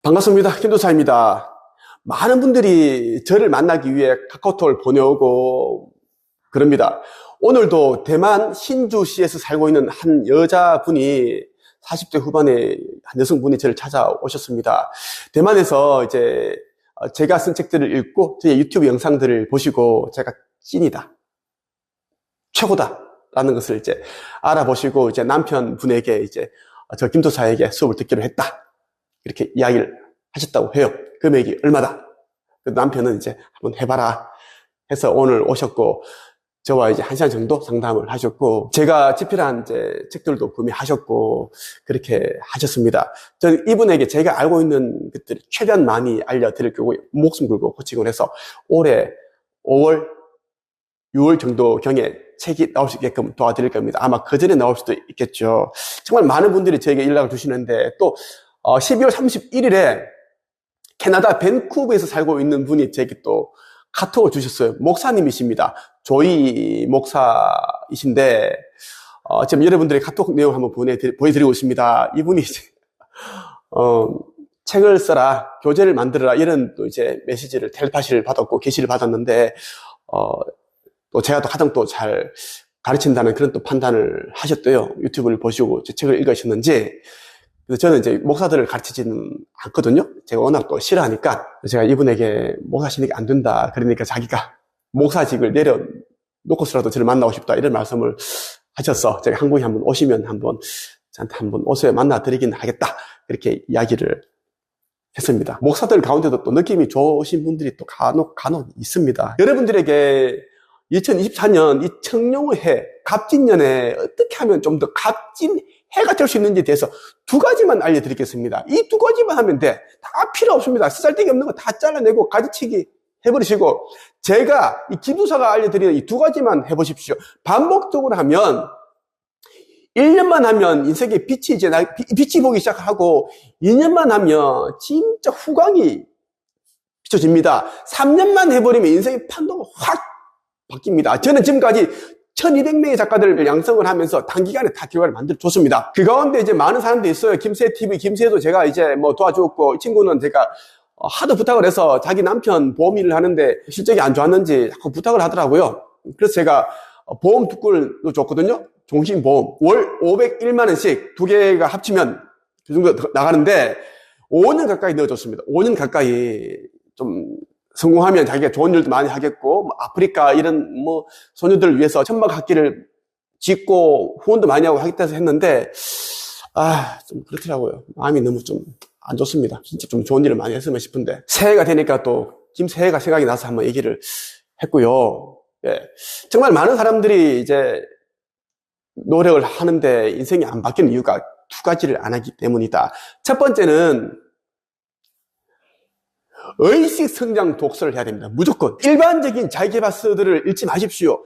반갑습니다. 김도사입니다. 많은 분들이 저를 만나기 위해 카카오톡을 보내오고 그럽니다. 오늘도 대만 신주시에서 살고 있는 한 여자분이 40대 후반의 한 여성분이 저를 찾아오셨습니다. 대만에서 이제 제가 쓴 책들을 읽고 제 유튜브 영상들을 보시고 제가 찐이다, 최고다 라는 것을 이제 알아보시고 이제 남편분에게 이제 저 김도사에게 수업을 듣기로 했다, 이렇게 이야기를 하셨다고 해요. 금액이 얼마다. 남편은 이제 한번 해봐라 해서 오늘 오셨고, 저와 이제 1시간 정도 상담을 하셨고, 제가 집필한 이제 책들도 구매하셨고, 그렇게 하셨습니다. 저는 이분에게 제가 알고 있는 것들을 최대한 많이 알려드릴 거고, 목숨 걸고 고치곤 해서 올해 5월, 6월 정도경에 책이 나올 수 있게끔 도와드릴 겁니다. 아마 그 전에 나올 수도 있겠죠. 정말 많은 분들이 저에게 연락을 주시는데, 또 12월 31일에 캐나다 밴쿠버에서 살고 있는 분이 제게 또 카톡을 주셨어요. 목사님이십니다. 조이 목사이신데 지금 여러분들의 카톡 내용 한번 보여드리고 있습니다. 이분이 이제 책을 써라, 교재를 만들어라, 이런 또 이제 메시지를 텔레파시를 받았고 게시를 받았는데 또 제가 또 가장 또 잘 가르친다는 그런 또 판단을 하셨대요. 유튜브를 보시고 제 책을 읽으셨는지. 저는 이제 목사들을 가르치지는 않거든요. 제가 워낙 또 싫어하니까. 제가 이분에게 목사 신학이 안 된다, 그러니까 자기가 목사직을 내려놓고서라도 저를 만나고 싶다, 이런 말씀을 하셔서 제가 한국에 한번 오시면 저한테 한번 오셔야 만나드리긴 하겠다, 그렇게 이야기를 했습니다. 목사들 가운데도 또 느낌이 좋으신 분들이 또 간혹 있습니다. 여러분들에게 2024년 이 청룡의 해, 갑진년에 어떻게 하면 좀 더 값진 해가 될 수 있는지에 대해서 2가지만 알려드리겠습니다. 이 2가지만 하면 돼. 다 필요 없습니다. 쓰잘데기 없는 거 다 잘라내고 가지치기 해버리시고, 제가 이 김도사가 알려드리는 이 2가지만 해보십시오. 반복적으로 하면 1년만 하면 인생의 빛이 보기 시작하고, 2년만 하면 진짜 후광이 비춰집니다. 3년만 해버리면 인생의 판도가 확 바뀝니다. 저는 지금까지 1200명의 작가들을 양성을 하면서 단기간에 다 결과를 만들어줬습니다. 그 가운데 이제 많은 사람들이 있어요. 김세TV, 김세도 제가 이제 뭐 도와주었고, 이 친구는 제가 하도 부탁을 해서 자기 남편 보험 일을 하는데 실적이 안 좋았는지 자꾸 부탁을 하더라고요. 그래서 제가 보험 2건을 줬거든요. 종신보험. 월 501만원씩 2개가 합치면 그 정도 나가는데 5년 가까이 넣어줬습니다. 5년 가까이 좀 성공하면 자기가 좋은 일도 많이 하겠고, 뭐 아프리카 이런 뭐 소녀들을 위해서 천막 학기를 짓고 후원도 많이 하고 하겠다 해서 했는데, 좀 그렇더라고요. 마음이 너무 좀 안 좋습니다. 진짜 좀 좋은 일을 많이 했으면 싶은데, 새해가 되니까 또 김새해가 생각이 나서 한번 얘기를 했고요. 예. 정말 많은 사람들이 이제 노력을 하는데 인생이 안 바뀌는 이유가 2가지를 안 하기 때문이다. 첫 번째는 의식 성장 독서를 해야 됩니다. 무조건. 일반적인 자기계발서들을 읽지 마십시오.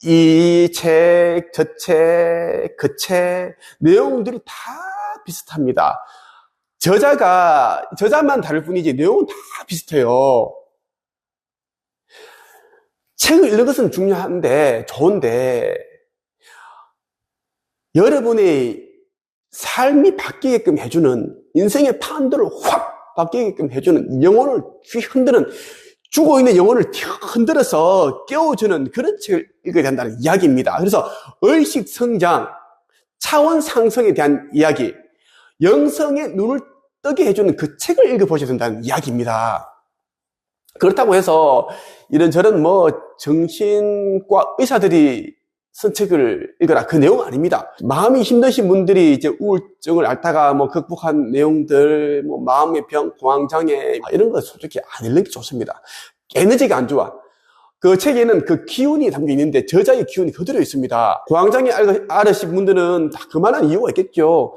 이 책, 저 책, 그 책, 내용들이 다 비슷합니다. 저자만 다를 뿐이지 내용은 다 비슷해요. 책을 읽는 것은 중요한데, 좋은데, 여러분의 삶이 바뀌게끔 해주는, 인생의 판도를 확 바뀌게끔 해주는, 영혼을 흔드는, 죽어있는 영혼을 흔들어서 깨워주는 그런 책을 읽어야 된다는 이야기입니다. 그래서 의식 성장, 차원 상승에 대한 이야기, 영성의 눈을 뜨게 해주는 그 책을 읽어보셔야 된다는 이야기입니다. 그렇다고 해서 이런저런 뭐 정신과 의사들이 쓴 책을 읽어라, 그 내용 아닙니다. 마음이 힘드신 분들이 이제 우울증을 앓다가 뭐 극복한 내용들, 뭐 마음의 병, 공황장애, 이런 거 솔직히 안 읽는 게 좋습니다. 에너지가 안 좋아. 그 책에는 그 기운이 담겨 있는데 저자의 기운이 그대로 있습니다. 공황장애 앓으신 분들은 다 그만한 이유가 있겠죠.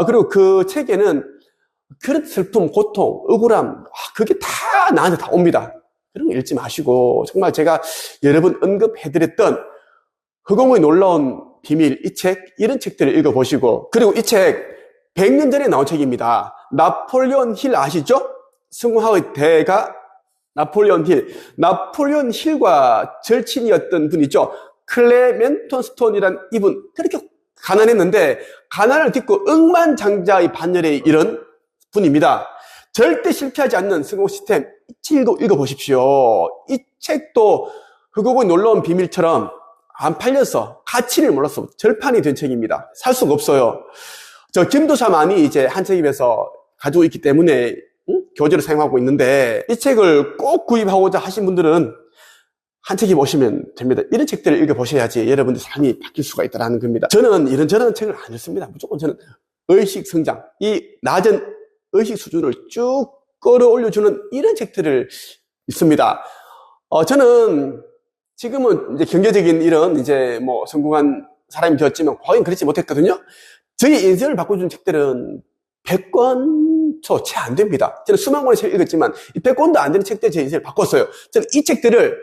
그리고 그 책에는 그런 슬픔, 고통, 억울함, 그게 다 나한테 다 옵니다. 그런 거 읽지 마시고, 정말 제가 여러 번 언급해드렸던 허공의 놀라운 비밀, 이 책, 이런 책들을 읽어보시고, 그리고 이 책 100년 전에 나온 책입니다. 나폴레온 힐 아시죠? 성공학의 대가 나폴레온 힐. 나폴레온 힐과 절친이었던 분이죠. 클레멘톤 스톤이란 이분, 그렇게 가난했는데 가난을 딛고 억만장자의 반열에 이른 분입니다. 절대 실패하지 않는 성공 시스템, 이 책도 읽어보십시오. 이 책도 흑우의 놀라운 비밀처럼 안 팔려서 가치를 몰라서 절판이 된 책입니다. 살 수가 없어요. 저 김도사만이 이제 한책입에서 가지고 있기 때문에 교재로 사용하고 있는데, 이 책을 꼭 구입하고자 하신 분들은 한책입 오시면 됩니다. 이런 책들을 읽어보셔야지 여러분들 삶이 바뀔 수가 있다는 겁니다. 저는 이런저런 책을 안 읽습니다. 무조건 저는 의식 성장, 이 낮은 의식 수준을 쭉 끌어올려주는 이런 책들을 읽습니다. 저는 지금은 이제 경제적인 이런 이제 뭐 성공한 사람이 되었지만 과거엔 그렇지 못했거든요. 저희 인생을 바꿔준 책들은 100권 채 안 됩니다. 저는 수만 권의 책을 읽었지만 이 100권도 안 되는 책들이 제 인생을 바꿨어요. 저는 이 책들을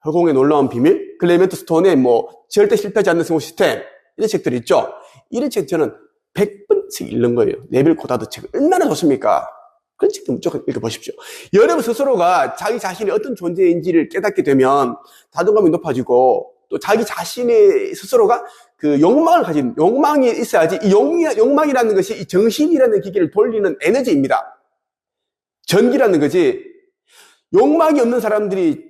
허공의 놀라운 비밀, 클레멘트 스톤의 뭐 절대 실패하지 않는 성공 시스템, 이런 책들이 있죠. 이런 책 저는 100번씩 읽는 거예요. 네빌 고다드 책을. 얼마나 좋습니까? 그런 책도 무조건 읽어보십시오. 여러분 스스로가 자기 자신이 어떤 존재인지를 깨닫게 되면 자존감이 높아지고, 또 자기 자신의 스스로가 그 욕망을 가진, 욕망이 있어야지, 이 욕망이라는 것이 이 정신이라는 기계를 돌리는 에너지입니다. 전기라는 거지. 욕망이 없는 사람들이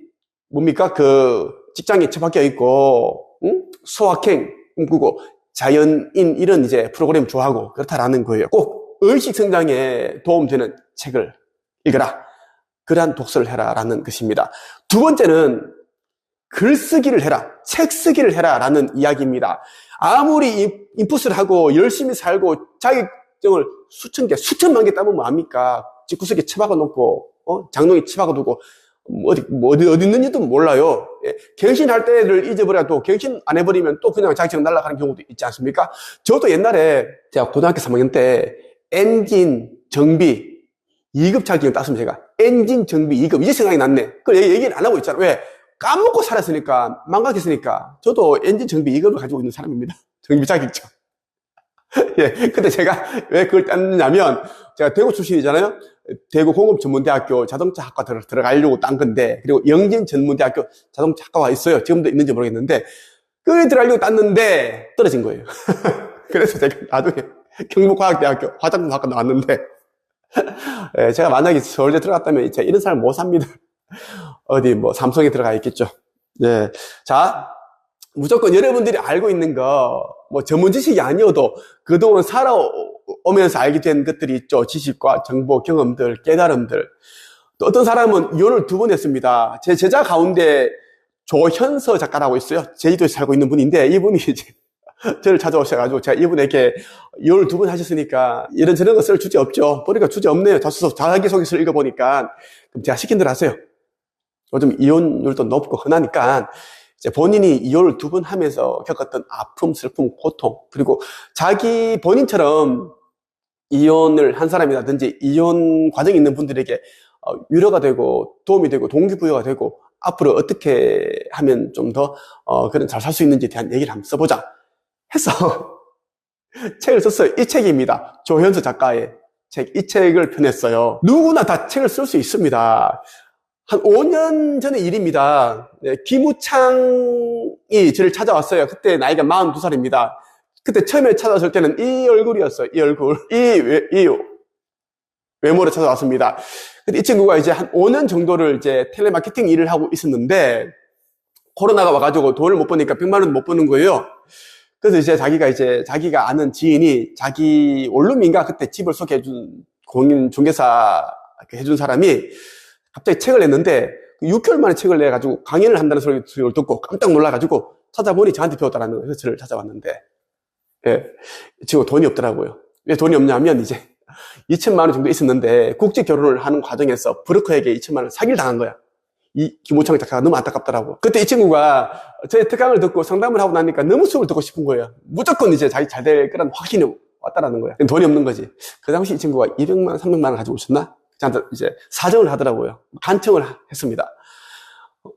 뭡니까? 그 직장에 처박혀 있고, 소확행 꿈꾸고, 자연인 이런 이제 프로그램 좋아하고 그렇다라는 거예요. 꼭 의식 성장에 도움되는 책을 읽어라. 그러한 독서를 해라라는 것입니다. 두 번째는 글쓰기를 해라. 책 쓰기를 해라라는 이야기입니다. 아무리 인풋을 하고 열심히 살고 자격증을 수천 개, 수천만 개 따면 뭐합니까? 집구석에 처박아 놓고, 장롱에 처박아 두고, 어디 있는지도 몰라요. 예. 갱신할 때를 잊어버려도 갱신 안 해버리면 또 그냥 자격증 날아가는 경우도 있지 않습니까? 저도 옛날에 제가 고등학교 3학년 때 엔진 정비 2급 자격증 땄으면 제가 엔진 정비 2급 이제 생각이 났네. 그걸 얘기를 안 하고 있잖아. 왜? 까먹고 살았으니까, 망각했으니까. 저도 엔진 정비 2급을 가지고 있는 사람입니다. 정비 자격증. 예. 근데 제가 왜 그걸 땄느냐면, 제가 대구 출신이잖아요. 대구 공업전문대학교 자동차학과 들어가려고 딴 건데, 그리고 영진전문대학교 자동차학과가 있어요. 지금도 있는지 모르겠는데, 거기 들어가려고 땄는데 떨어진 거예요. 그래서 제가 나중에 경북과학대학교 화장품학과 나왔는데, 예, 제가 만약에 서울대 들어갔다면 제가 이런 사람 못 삽니다. 어디 뭐 삼성에 들어가 있겠죠. 네. 자, 무조건 여러분들이 알고 있는 거, 뭐 전문 지식이 아니어도 그동안 살아오면서 알게 된 것들이 있죠. 지식과 정보, 경험들, 깨달음들. 또 어떤 사람은 이혼을 2번 했습니다. 제 제자 가운데 조현서 작가라고 있어요. 제주도에 살고 있는 분인데, 이분이 이제 저를 찾아오셔가지고, 제가 이분에게 이혼을 2번 하셨으니까 이런저런 거 쓸 주제 없죠. 보니까 주제 없네요. 자기소개서를 읽어보니까. 그럼 제가 시킨 대로 하세요. 요즘 이혼율도 높고 흔하니까 이제 본인이 이혼을 2번 하면서 겪었던 아픔, 슬픔, 고통, 그리고 자기 본인처럼 이혼을 한 사람이라든지 이혼 과정에 있는 분들에게 위로가 되고 도움이 되고 동기부여가 되고 앞으로 어떻게 하면 좀 더 그런 잘 살 수 있는지에 대한 얘기를 한번 써보자 해서 책을 썼어요. 이 책입니다. 조현서 작가의 책, 이 책을 펴냈어요. 누구나 다 책을 쓸 수 있습니다. 한 5년 전의 일입니다. 네, 김우창이 저를 찾아왔어요. 그때 나이가 42살입니다. 그때 처음에 찾아왔을 때는 이 얼굴이었어요. 이 얼굴. 이 외모로 찾아왔습니다. 근데 이 친구가 이제 한 5년 정도를 이제 텔레마케팅 일을 하고 있었는데, 코로나가 와가지고 돈을 못 버니까 100만 원 못 버는 거예요. 그래서 이제 자기가 아는 지인이 자기 원룸인가 그때 집을 소개해준 공인 중개사 해준 사람이 갑자기 책을 냈는데 6개월 만에 책을 내가지고 강연을 한다는 소리를 듣고 깜짝 놀라가지고 찾아보니 저한테 배웠다라는 거예요. 그래서 저를 찾아왔는데, 예, 지금 돈이 없더라고요. 왜 돈이 없냐면 이제 2천만 원 정도 있었는데 국제 결혼을 하는 과정에서 브로커에게 2천만 원 사기를 당한 거야. 이 김우창 작가가 너무 안타깝더라고. 그때 이 친구가 저의 특강을 듣고 상담을 하고 나니까 너무 수업을 듣고 싶은 거예요. 무조건 이제 자기 잘 될 거라는 확신이 왔다라는 거야. 돈이 없는 거지. 그 당시 이 친구가 200만 원, 300만 원 가지고 오셨나? 저한테 이제 사정을 하더라고요. 간청을 했습니다.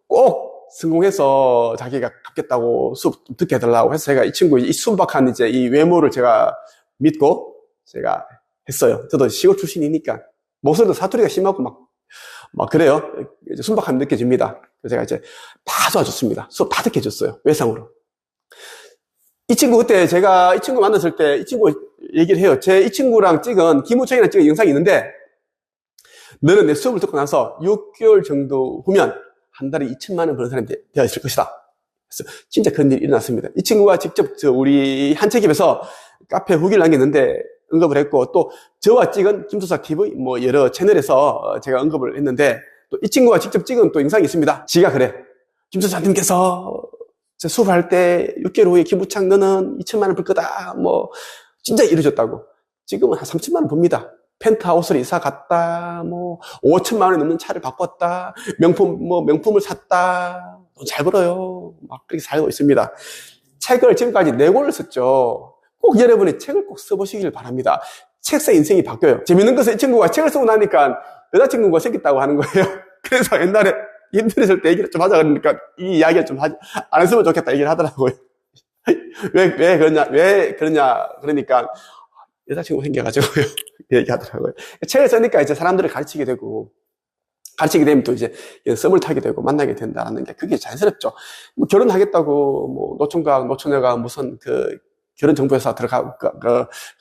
꼭 성공해서 자기가 갚겠다고 수업 듣게 해달라고 해서 제가 이 친구의 이 순박한 이제 이 외모를 제가 믿고 제가 했어요. 저도 시골 출신이니까 목소리도 사투리가 심하고 막 그래요. 이제 순박함이 느껴집니다. 그래서 제가 이제 다 도와줬습니다. 수업 다 듣게 해줬어요. 외상으로. 이 친구 그때 제가 이 친구 만났을 때 이 친구 얘기를 해요. 이 친구랑 찍은 김우창이랑 찍은 영상이 있는데 너는 내 수업을 듣고 나서 6개월 정도 후면 한 달에 2천만 원 버는 사람이 되어 있을 것이다. 그래서 진짜 그런 일이 일어났습니다. 이 친구가 직접 우리 한책집에서 카페 후기를 남겼는데 언급을 했고, 또 저와 찍은 김수사 TV 뭐 여러 채널에서 제가 언급을 했는데, 또 이 친구가 직접 찍은 또 영상이 있습니다. 지가 그래. 김수사님께서 저 수업할 때 6개월 후에 김부창 너는 2천만 원 벌 거다. 뭐 진짜 이러셨다고. 지금은 한 3천만 원 봅니다. 펜트하우스를 이사 갔다. 뭐 5천만 원이 넘는 차를 바꿨다. 명품을 샀다. 돈 잘 벌어요. 막 그렇게 살고 있습니다. 책을 지금까지 4권을 썼죠. 꼭 여러분이 책을 꼭 써보시길 바랍니다. 책사 인생이 바뀌어요. 재밌는 것은 이 친구가 책을 쓰고 나니까 여자친구가 생겼다고 하는 거예요. 그래서 옛날에 힘들었을 때 얘기를 좀 하자 그러니까 이 이야기를 좀 안 했으면 좋겠다 얘기를 하더라고요. 왜 그러냐 그러니까 여자친구 생겨가지고요. 얘기하더라고요. 책을 쓰니까 이제 사람들을 가르치게 되면 또 이제 썸을 타게 되고 만나게 된다는 게 그게 자연스럽죠. 뭐 결혼하겠다고 뭐 노총각 노처녀가 무슨 그 결혼정보회사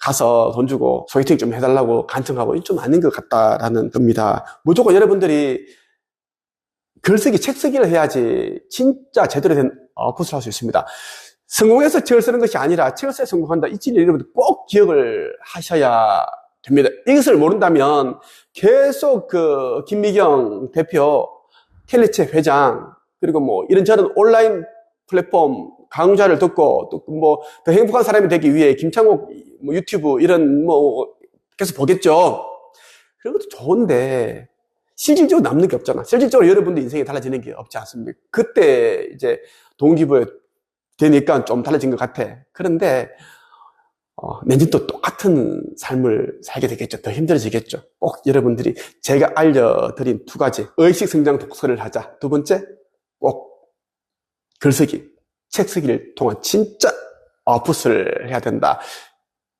가서 돈 주고 소개팅 좀 해달라고 간청하고 이게 좀 아닌 것 같다라는 겁니다. 무조건 여러분들이 글쓰기, 책쓰기를 해야지 진짜 제대로 된 아웃풋을 할 수 있습니다. 성공해서 책을 쓰는 것이 아니라 책을 써야 성공한다. 이 진리를 여러분들 꼭 기억을 하셔야 됩니다. 이것을 모른다면 계속 그 김미경 대표, 텔레책 회장, 그리고 뭐 이런저런 온라인 플랫폼 강좌를 듣고 또 뭐 더 행복한 사람이 되기 위해 김창옥 뭐 유튜브 이런 뭐 계속 보겠죠. 그런 것도 좋은데 실질적으로 남는 게 없잖아. 실질적으로 여러분들 인생이 달라지는 게 없지 않습니까? 그때 이제 동기부여 되니까 좀 달라진 것 같아. 그런데 내년 또 똑같은 삶을 살게 되겠죠. 더 힘들어지겠죠. 꼭 여러분들이 제가 알려드린 2가지 의식 성장 독서를 하자. 2번째 꼭 글쓰기, 책쓰기를 통한 진짜 아웃풋을 해야 된다.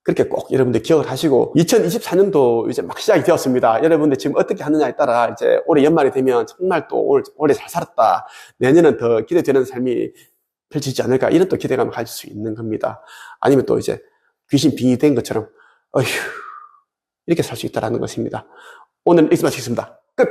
그렇게 꼭 여러분들 기억을 하시고 2024년도 이제 막 시작이 되었습니다. 여러분들 지금 어떻게 하느냐에 따라 이제 올해 연말이 되면 정말 또 올해 잘 살았다. 내년은 더 기대되는 삶이 펼치지 않을까 이런 또 기대감을 가질 수 있는 겁니다. 아니면 또 이제 귀신 빙의된 것처럼 어휴 이렇게 살 수 있다는 것입니다. 오늘 여기서 마치겠습니다. 끝!